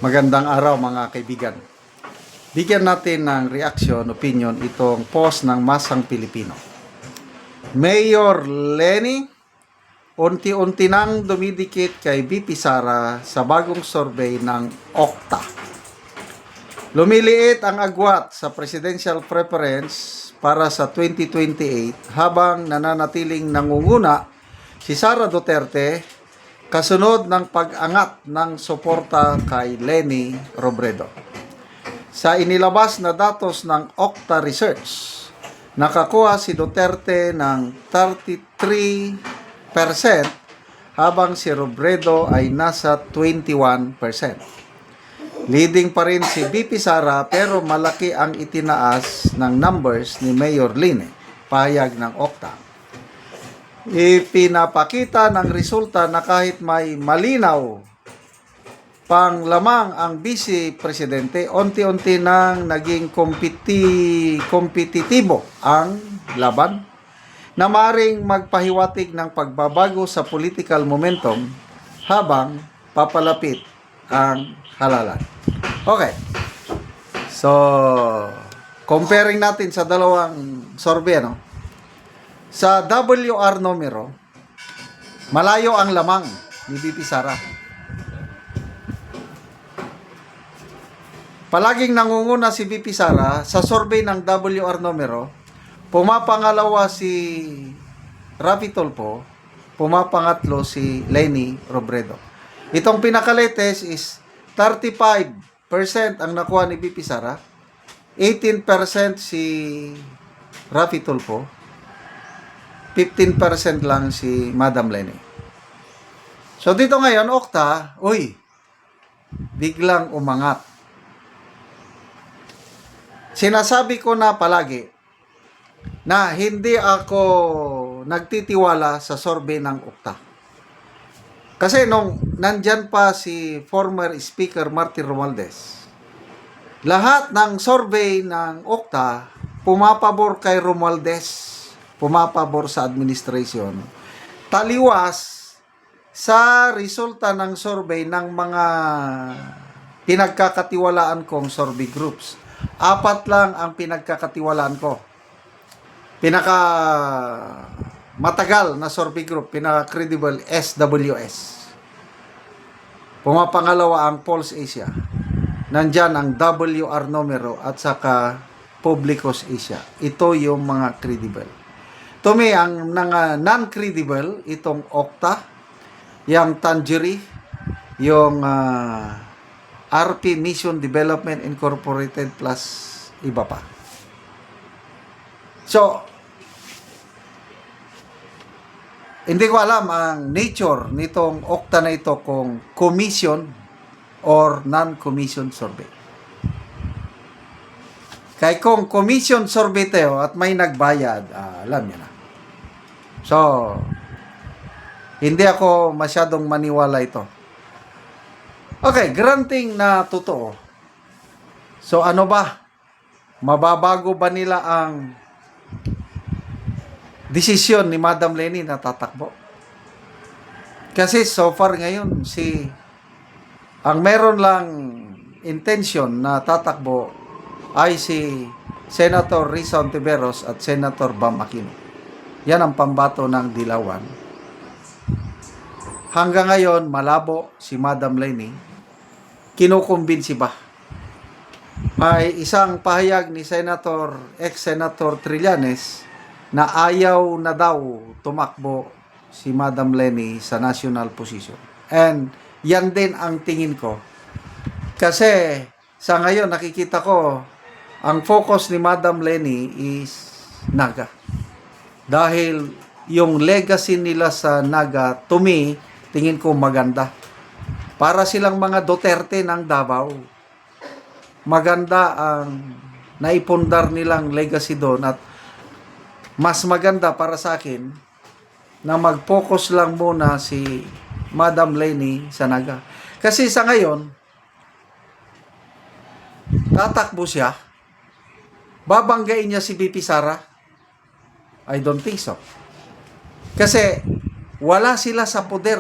Magandang araw mga kaibigan. Bigyan natin ng reaction, opinion itong post ng Masang Pilipino. Mayor Leni, unti-unti nang dumidikit kay VP Sara sa bagong survey ng Okta. Lumiliit ang agwat sa presidential preference para sa 2028 habang nananatiling nangunguna si Sara Duterte kasunod ng pag-angat ng suporta kay Leni Robredo. Sa inilabas na datos ng Okta Research, nakakuha si Duterte ng 33% habang si Robredo ay nasa 21%. Leading pa rin si VP Sara pero malaki ang itinaas ng numbers ni Mayor Leni, pahayag ng Okta. Ipinapakita ng resulta na kahit may malinaw pang lamang ang vice presidente, unti-unti nang naging kompetitibo ang laban na maaaring magpahiwatig ng pagbabago sa political momentum habang papalapit ang halalan. Okay. So, comparing natin sa dalawang survey, no? Sa WR numero, malayo ang lamang ni VP Sara. Palaging nangunguna si VP Sara sa survey ng WR numero, pumapangalawa si Raffy Tulfo, pumapangatlo si Leni Robredo. Itong pinaka-latest is 35% ang nakuha ni VP Sara, 18% si Raffy Tulfo, 15% lang si Madam Leni. So dito ngayon, Okta, biglang umangat. Sinasabi ko na palagi na hindi ako nagtitiwala sa survey ng Okta. Kasi nung nandyan pa si former Speaker Martin Romualdez, lahat ng survey ng Okta pumapabor kay Romualdez, pumapabor sa administration, taliwas sa resulta ng survey ng mga pinagkakatiwalaan kong survey groups. 4 lang ang pinagkakatiwalaan ko. Pinaka matagal na survey group, pinaka credible, SWS. Pumapangalawa ang Pulse Asia. Nandyan ang WR numero at saka Publicos Asia. Ito yung mga credible. To me, ang non-credible, itong Okta, yung Tangery, yung RP Mission Development Incorporated plus iba pa. So, hindi ko alam ang nature nitong Okta na ito kung commission or non-commission survey. Kaya kung commission survey tayo at may nagbayad, alam niyo na. So, hindi ako masyadong maniwala ito. Okay, granting na totoo. So, ano ba? Mababago ba nila ang desisyon ni Madam Leni na tatakbo? Kasi so far ngayon, ang meron lang intention na tatakbo ay si Senator Risa Hontiveros at Senator Bam Aquino. Yan ang pambato ng Dilawan. Hanggang ngayon, malabo si Madam Leni. Kinukumbinsi ba? May isang pahayag ni ex-Senator Trillanes na ayaw na daw tumakbo si Madam Leni sa national position. And yan din ang tingin ko. Kasi sa ngayon, nakikita ko, ang focus ni Madam Leni is Naga. Dahil yung legacy nila sa Naga, to me, tingin ko maganda. Para silang mga Duterte ng Davao. Maganda ang naipundar nilang legacy doon at mas maganda para sa akin na mag-focus lang muna si Madam Leni sa Naga. Kasi sa ngayon, tatakbo siya, babanggain niya si VP Sara? I don't think so. Kasi wala sila sa poder,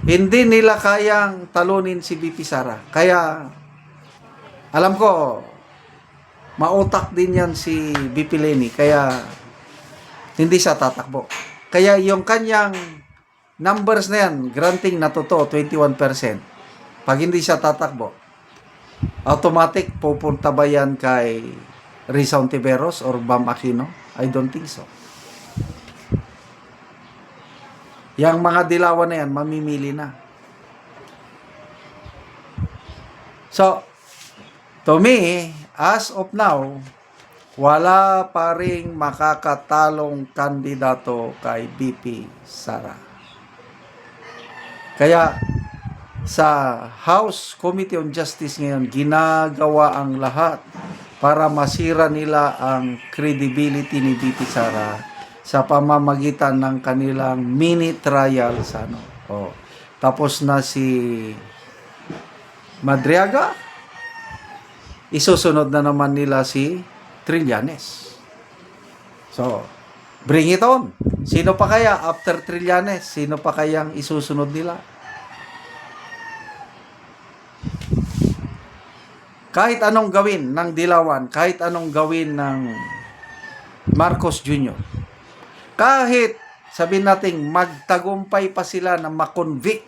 Hindi nila kayang talunin si BP Sara. Kaya, alam ko, mautak din yan si BP Lenny. Kaya, hindi siya tatakbo. Kaya yung kanyang numbers na yan, granting na totoo, 21%. Pag hindi siya tatakbo, automatic pupunta ba yan kay Risa Ontiveros or Bam Aquino? I don't think so. Yang mga dilawan na yan, mamimili na. So, to me, as of now, wala pa ring makakatalong kandidato kay BP Sara. Kaya, sa House Committee on Justice ngayon, ginagawa ang lahat para masira nila ang credibility ni BP Sara sa pamamagitan ng kanilang mini trial sa ano. Oh. Tapos na si Madriaga, isusunod na naman nila si Trillanes. So, bring it on. Sino pa kaya after Trillanes? Sino pa kayang isusunod nila? Kahit anong gawin ng Dilawan, kahit anong gawin ng Marcos Jr., kahit sabihin natin magtagumpay pa sila na makonvict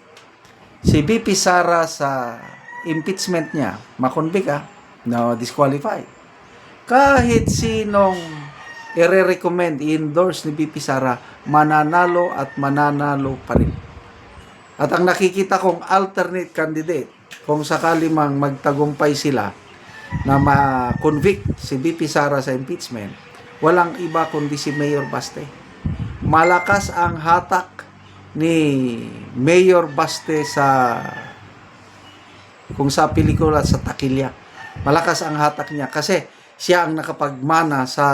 si BP Sara sa impeachment niya, makonvict no, disqualify. Kahit sinong i-recommend, i-endorse ni BP Sara, mananalo at mananalo pa rin. At ang nakikita kong alternate candidate, kung sakali mang magtagumpay sila na ma-convict si BP Sara sa impeachment, walang iba kundi si Mayor Baste. Malakas ang hatak ni Mayor Baste sa kung sa pelikula sa Takilya. Malakas ang hatak niya kasi siya ang nakapagmana sa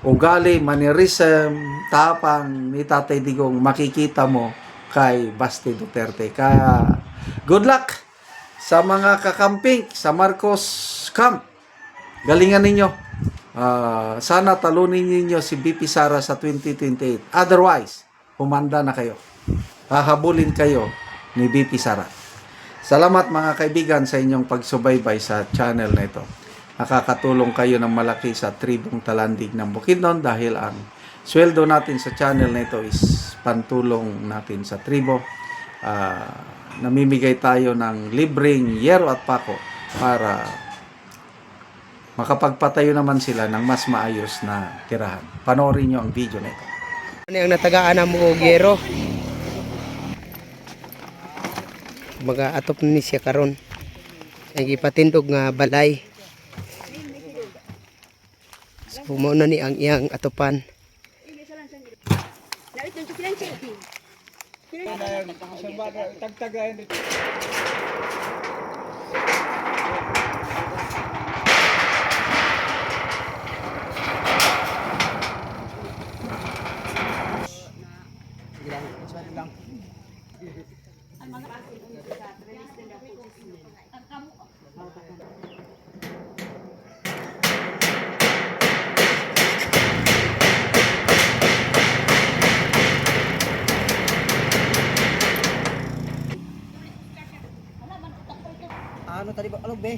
ugali, mannerism, tapang ni Tatay Digong, makikita mo kay Baste Duterte. Kaya good luck sa mga kakamping sa Marcos Camp. Galingan ninyo. Sana talunin ninyo si BP Sara sa 2028. Otherwise, humanda na kayo. Hahabulin kayo ni BP Sara. Salamat mga kaibigan sa inyong pagsubaybay sa channel na ito. Nakakatulong kayo ng malaki sa tribong Talandig ng Bukidnon dahil ang sweldo natin sa channel na ito is pantulong natin sa tribo. Namimigay tayo ng libreng yero at pako para makapagpatayo naman sila ng mas maayos na tirahan. Panoorin nyo ang video na ito. Ano yung natagaan na mo yero? Mga atop ni siya karon. Ang ipatindog nga balay. So mo na ni ang iyang atopan. Ano tadi ba? Ano be?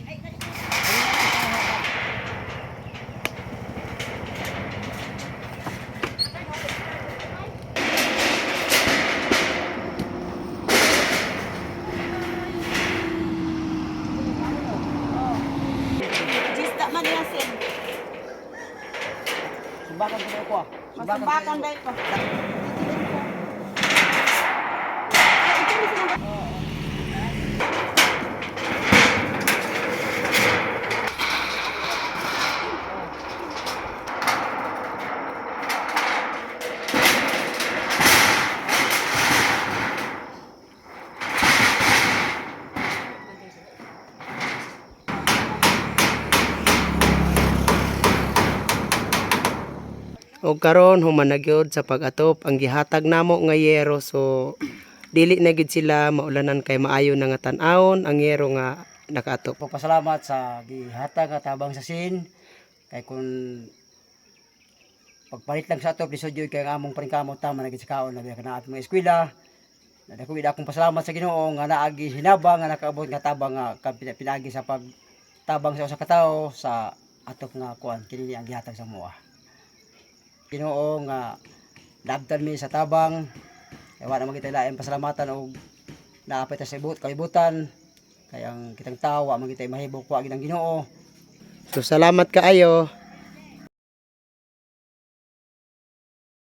Sumbakan ko ko. Sumbakan dai ko. Og karon human na gyud sa pag-atop ang gihatag namo nga yero, so dili na gyud sila maulanan kay maayo na nga tan-awon ang yero nga nakaatop. Pagpasalamat sa gihatag at tabang sa sin kay kun pagpalit lang sa atop lisod yun kay ang among paningkamot tama na gid sa kaon na biya kana at mga eskwela Dako gid akong pasalamat sa Ginoo nga naagi hinabang nga nakaabot nga tabang nga pinagi sa pagtabang sa usa ka tawo sa atok nga kuan kini ang gihatag sa moa. Ginoo nga labtan mi sa tabang kay wala man kita lain pasalamatan og naapay ta sa kalibutan kay ang kitang tawo wa man kita mahibok wa gid ang Ginoo. So salamat kaayo.